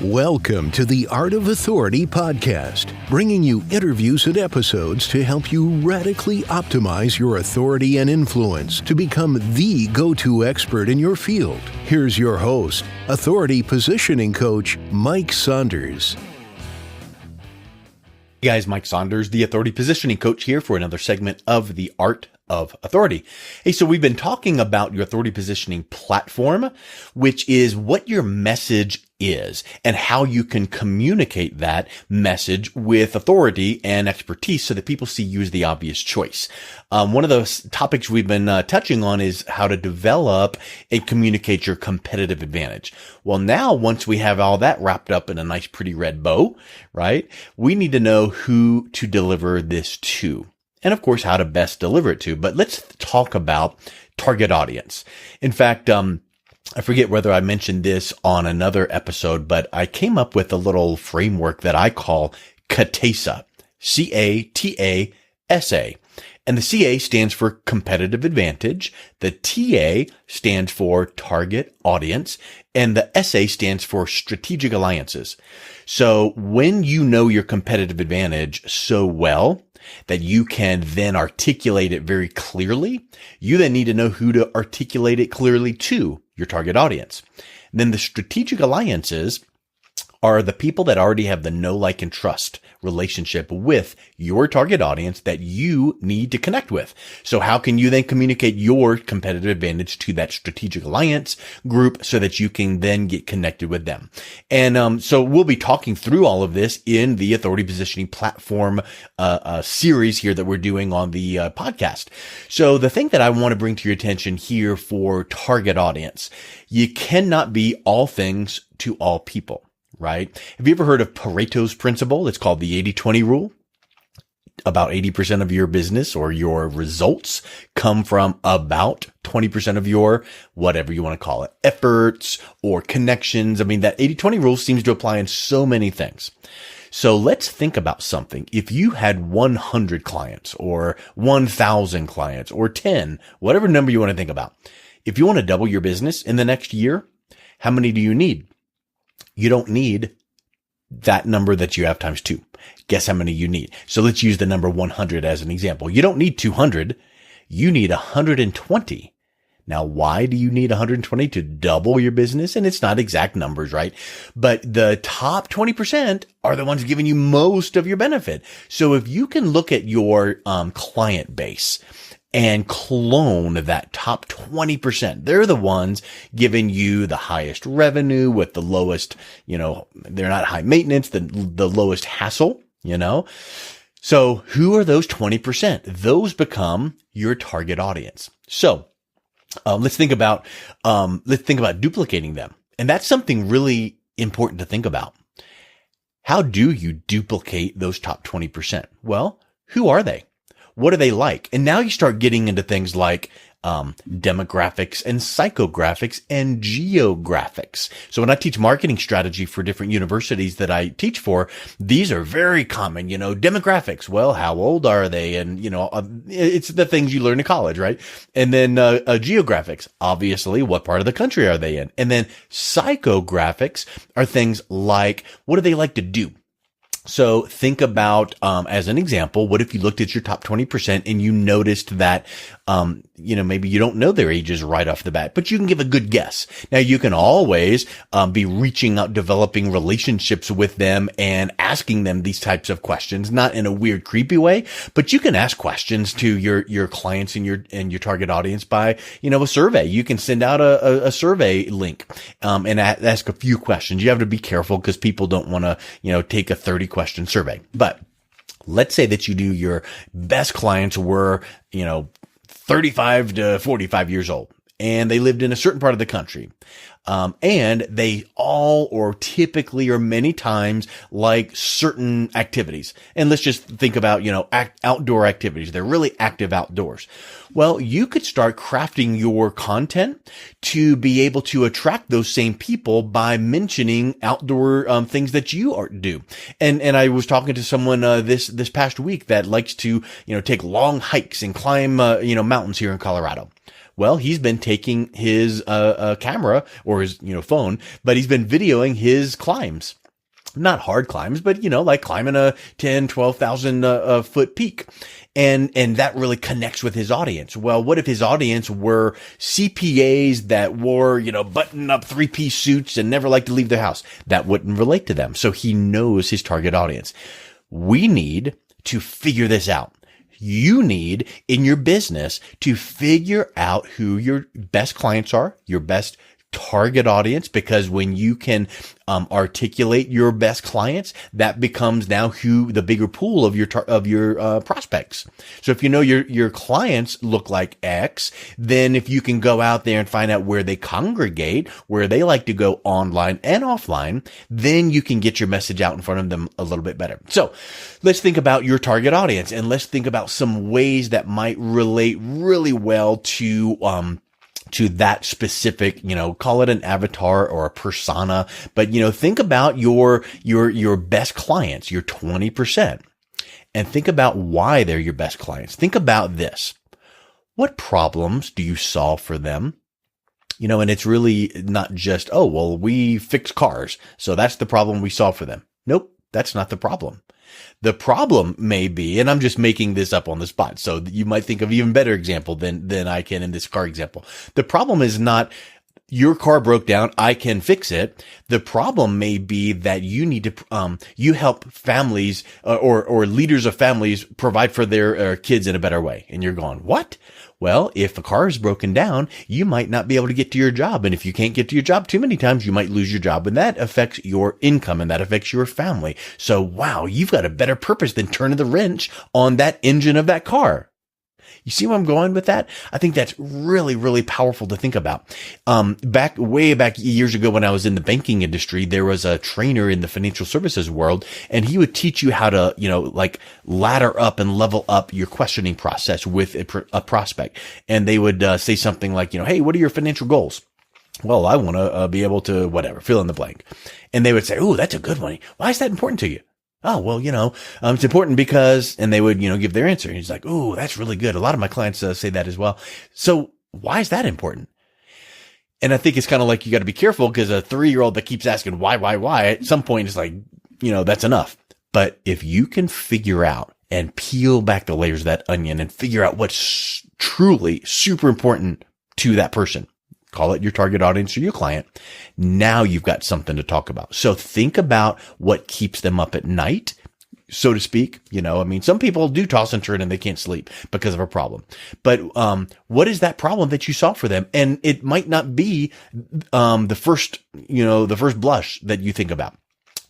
Welcome to the Art of Authority podcast, bringing you interviews and episodes to help you radically optimize your authority and influence to become the go-to expert in your field. Here's your host, authority positioning coach, Mike Saunders. Hey guys, Mike Saunders, the authority positioning coach here for another segment of the Art of Authority. Hey, so we've been talking about your authority positioning platform, which is what your message is and how you can communicate that message with authority and expertise so that people see you as the obvious choice. One of those topics we've been touching on is how to develop and communicate your competitive advantage. Well, now once we have all that wrapped up in a nice, pretty red bow, right, we need to know who to deliver this to. And of course, how to best deliver it to. But let's talk about target audience. In fact, I forget whether I mentioned this on another episode, but I came up with a little framework that I call CATASA, C-A-T-A-S-A. And the C-A stands for competitive advantage. The T-A stands for target audience. And the S-A stands for strategic alliances. So when you know your competitive advantage so well that you can then articulate it very clearly, you then need to know who to articulate it clearly to, your target audience. And then the strategic alliances are the people that already have the know, like, and trust relationship with your target audience that you need to connect with. So how can you then communicate your competitive advantage to that strategic alliance group so that you can then get connected with them? And so we'll be talking through all of this in the authority positioning platform series here that we're doing on the podcast. So the thing that I want to bring to your attention here for target audience, you cannot be all things to all people. Right? Have you ever heard of Pareto's principle? It's called the 80-20 rule. About 80% of your business or your results come from about 20% of your, whatever you want to call it, efforts or connections. I mean, that 80-20 rule seems to apply in so many things. So let's think about something. If you had 100 clients or 1,000 clients or 10, whatever number you want to think about, if you want to double your business in the next year, how many do you need? You don't need that number that you have times 2. Guess how many you need. So let's use the number 100 as an example. You don't need 200. You need 120. Now, why do you need 120 to double your business? And it's not exact numbers, right? But the top 20% are the ones giving you most of your benefit. So if you can look at your client base and clone that top 20%. They're the ones giving you the highest revenue with the lowest, they're not high maintenance, the lowest hassle, So who are those 20%? Those become your target audience. So, let's think about duplicating them. And that's something really important to think about. How do you duplicate those top 20%? Well, who are they? What are they like? And now you start getting into things like demographics and psychographics and geographics. So when I teach marketing strategy for different universities that I teach for, these are very common, demographics. Well, how old are they? And, it's the things you learn in college, right? And then geographics, obviously, what part of the country are they in? And then psychographics are things like, what do they like to do? So think about, as an example, what if you looked at your top 20% and you noticed that, maybe you don't know their ages right off the bat, but you can give a good guess. Now you can always, be reaching out, developing relationships with them and asking them these types of questions, not in a weird, creepy way, but you can ask questions to your clients and your target audience by, a survey. You can send out a survey link, and ask a few questions. You have to be careful because people don't want to, take a 30-question survey. But let's say that your best clients were, 35 to 45 years old and they lived in a certain part of the country. And they all or typically or many times like certain activities. And let's just think about, outdoor activities. They're really active outdoors. Well, you could start crafting your content to be able to attract those same people by mentioning outdoor things that you do. And I was talking to someone this past week that likes to, take long hikes and climb, mountains here in Colorado. Well, he's been taking his camera or his phone, but he's been videoing his climbs. Not hard climbs, but like climbing a 10, 12,000 foot peak. And that really connects with his audience. Well, what if his audience were CPAs that wore, button up 3-piece suits and never like to leave their house? That wouldn't relate to them. So he knows his target audience. We need to figure this out. You need in your business to figure out who your best clients are, your best target audience, because when you can articulate your best clients, that becomes now who the bigger pool of your prospects. So if you know your clients look like X, then if you can go out there and find out where they congregate, where they like to go online and offline, then you can get your message out in front of them a little bit better. So let's think about your target audience, and let's think about some ways that might relate really well to that specific, call it an avatar or a persona, but think about your best clients, your 20%, and think about why they're your best clients. Think about this. What problems do you solve for them? And it's really not just, oh, well, we fix cars, so that's the problem we solve for them. Nope, that's not the problem. The problem may be, and I'm just making this up on the spot, so you might think of even better example than I can in this car example. The problem is not your car broke down, I can fix it. The problem may be that you need to, you help families or leaders of families provide for their kids in a better way. And you're going, what? Well, if a car is broken down, you might not be able to get to your job. And if you can't get to your job too many times, you might lose your job. And that affects your income and that affects your family. So, wow, you've got a better purpose than turning the wrench on that engine of that car. You see where I'm going with that? I think that's really, really powerful to think about. Way back years ago when I was in the banking industry, there was a trainer in the financial services world, and he would teach you how to, like ladder up and level up your questioning process with a prospect. And they would say something like, hey, what are your financial goals? Well, I want to be able to whatever, fill in the blank. And they would say, oh, that's a good one. Why is that important to you? Oh, well, it's important because, and they would, give their answer. And he's like, oh, that's really good. A lot of my clients say that as well. So why is that important? And I think it's kind of like, you got to be careful, because a 3-year-old that keeps asking why, at some point it's like, that's enough. But if you can figure out and peel back the layers of that onion and figure out what's truly super important to that person, call it your target audience or your client, now you've got something to talk about. So think about what keeps them up at night, so to speak. Some people do toss and turn and they can't sleep because of a problem. But what is that problem that you solve for them? And it might not be the first blush that you think about.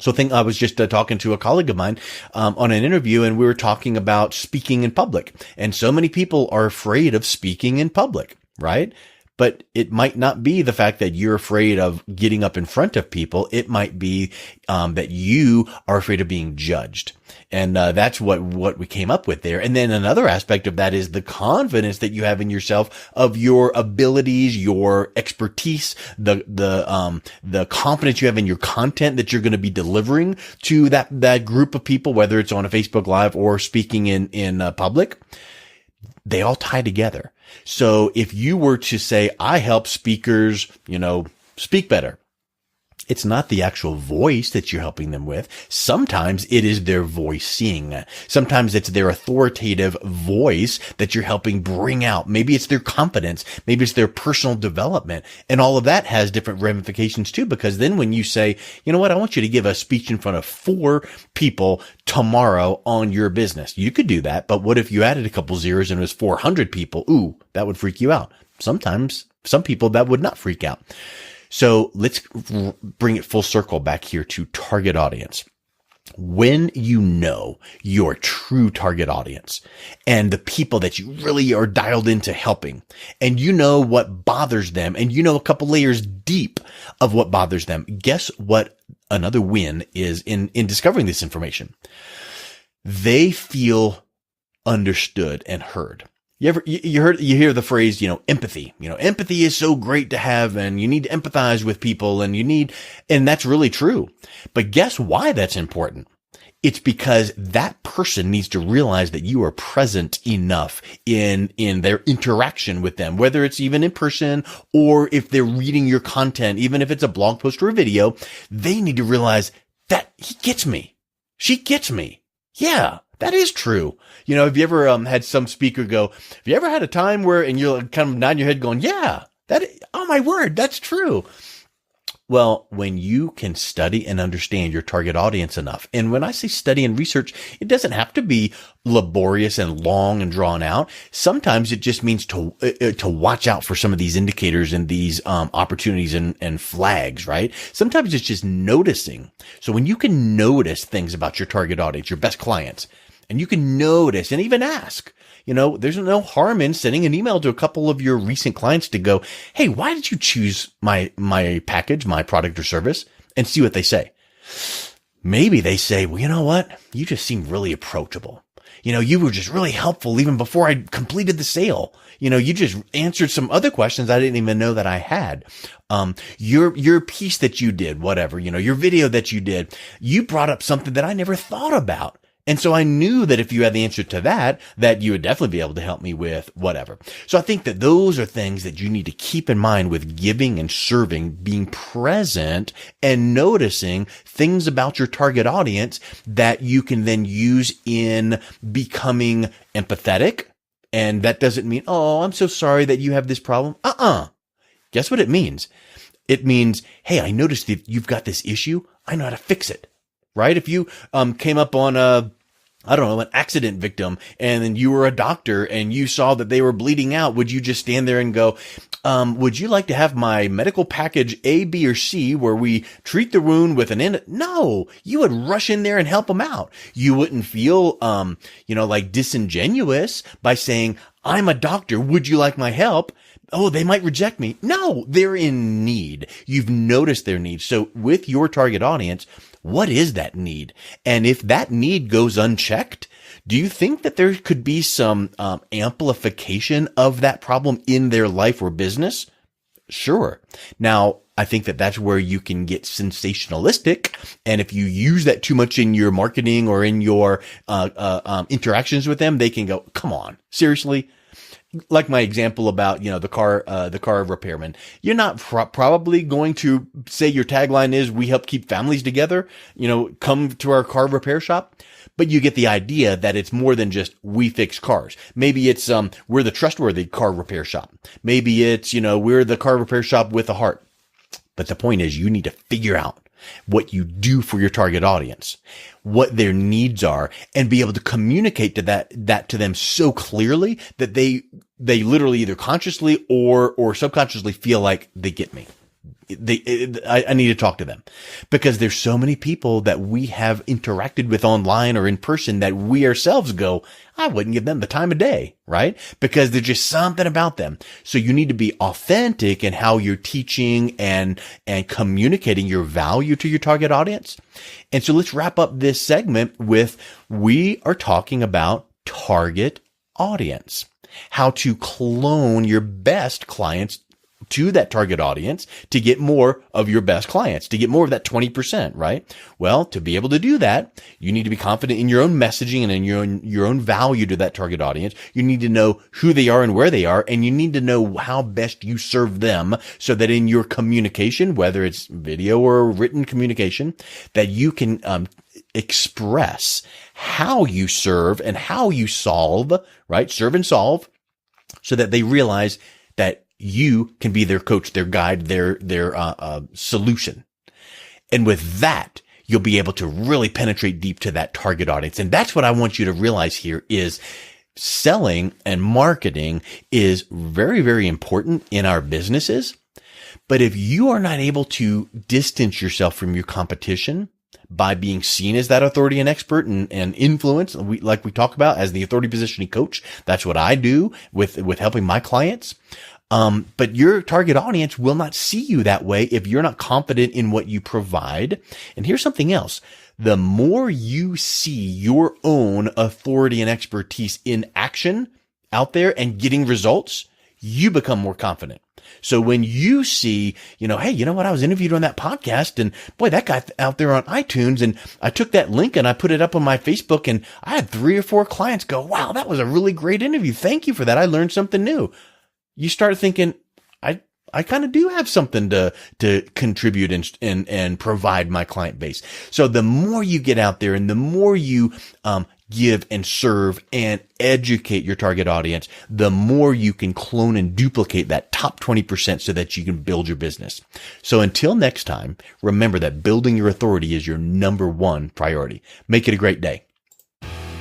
So I was just talking to a colleague of mine on an interview, and we were talking about speaking in public. And so many people are afraid of speaking in public, right? But it might not be the fact that you're afraid of getting up in front of people. It might be that you are afraid of being judged. And that's what we came up with there. And then another aspect of that is the confidence that you have in yourself, of your abilities, your expertise, the confidence you have in your content that you're going to be delivering to that group of people, whether it's on a Facebook Live or speaking in public. They all tie together. So if you were to say, I help speakers, speak better, it's not the actual voice that you're helping them with. Sometimes it is their voicing. Sometimes it's their authoritative voice that you're helping bring out. Maybe it's their confidence. Maybe it's their personal development. And all of that has different ramifications too, because then when you say, you know what, I want you to give a speech in front of 4 people tomorrow on your business. You could do that. But what if you added a couple zeros and it was 400 people? Ooh, that would freak you out. Sometimes some people that would not freak out. So let's bring it full circle back here to target audience. When you know your true target audience and the people that you really are dialed into helping, and you know what bothers them, and you know a couple layers deep of what bothers them, guess what another win is in discovering this information? They feel understood and heard. You hear the phrase, empathy. Empathy is so great to have, and you need to empathize with people, and that's really true. But guess why that's important? It's because that person needs to realize that you are present enough in their interaction with them, whether it's even in person or if they're reading your content, even if it's a blog post or a video, they need to realize that he gets me. She gets me. Yeah, that is true. Have you ever had some speaker go, have you ever had a time where, and you're kind of nodding your head going, yeah, oh my word, that's true. Well, when you can study and understand your target audience enough, and when I say study and research, it doesn't have to be laborious and long and drawn out. Sometimes it just means to watch out for some of these indicators and these opportunities and flags, right? Sometimes it's just noticing. So when you can notice things about your target audience, your best clients, and you can notice and even ask, there's no harm in sending an email to a couple of your recent clients to go, hey, why did you choose my package, my product or service, and see what they say. Maybe they say, well, you know what? You just seem really approachable. You were just really helpful even before I completed the sale. You just answered some other questions I didn't even know that I had. Your piece that you did, whatever, your video that you did, you brought up something that I never thought about. And so I knew that if you had the answer to that you would definitely be able to help me with whatever. So I think that those are things that you need to keep in mind with giving and serving, being present and noticing things about your target audience that you can then use in becoming empathetic. And that doesn't mean, oh, I'm so sorry that you have this problem. Guess what it means? It means, hey, I noticed that you've got this issue. I know how to fix it. Right? If you came up on an accident victim and then you were a doctor and you saw that they were bleeding out, would you just stand there and go, would you like to have my medical package A, B, or C where we treat the wound with No, you would rush in there and help them out. You wouldn't feel, like disingenuous by saying, I'm a doctor. Would you like my help? Oh, they might reject me. No, they're in need. You've noticed their need. So with your target audience, what is that need? And if that need goes unchecked, do you think that there could be some amplification of that problem in their life or business? Sure. Now, I think that that's where you can get sensationalistic. And if you use that too much in your marketing or in your interactions with them, they can go, come on, seriously? Like my example about, the car repairman. You're not probably going to say your tagline is, we help keep families together, come to our car repair shop. But you get the idea that it's more than just we fix cars. Maybe it's, we're the trustworthy car repair shop. Maybe it's, we're the car repair shop with a heart. But the point is you need to figure out what you do for your target audience, what their needs are, and be able to communicate to that to them so clearly that they literally either consciously or subconsciously feel like they get me. I need to talk to them, because there's so many people that we have interacted with online or in person that we ourselves go, I wouldn't give them the time of day, right? Because there's just something about them. So you need to be authentic in how you're teaching and communicating your value to your target audience. And so let's wrap up this segment with, we are talking about target audience, how to clone your best clients to that target audience to get more of your best clients, to get more of that 20%, right? Well, to be able to do that, you need to be confident in your own messaging and in your own value to that target audience. You need to know who they are and where they are, and you need to know how best you serve them so that in your communication, whether it's video or written communication, that you can express how you serve and how you solve, right? Serve and solve, so that they realize that you can be their coach, their guide, their solution. And with that, you'll be able to really penetrate deep to that target audience. And that's what I want you to realize here is selling and marketing is very, very important in our businesses. But if you are not able to distance yourself from your competition by being seen as that authority and expert and influence, like we talk about as the authority positioning coach, that's what I do with helping my clients. But your target audience will not see you that way if you're not confident in what you provide. And here's something else. The more you see your own authority and expertise in action out there and getting results, you become more confident. So when you see, hey, you know what? I was interviewed on that podcast and boy, that guy out there on iTunes, and I took that link and I put it up on my Facebook, and I had 3 or 4 clients go, wow, that was a really great interview. Thank you for that. I learned something new. You start thinking, I kind of do have something to contribute and provide my client base. So the more you get out there and the more you, give and serve and educate your target audience, the more you can clone and duplicate that top 20% so that you can build your business. So until next time, remember that building your authority is your number 1 priority. Make it a great day.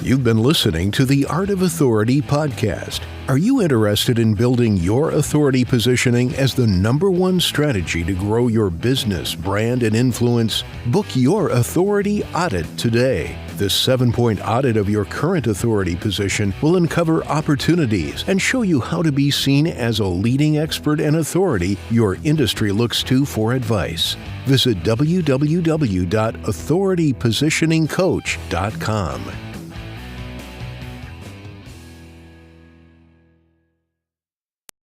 You've been listening to the Art of Authority podcast. Are you interested in building your authority positioning as the number 1 strategy to grow your business, brand, and influence? Book your authority audit today. This 7-point audit of your current authority position will uncover opportunities and show you how to be seen as a leading expert and authority your industry looks to for advice. Visit www.authoritypositioningcoach.com.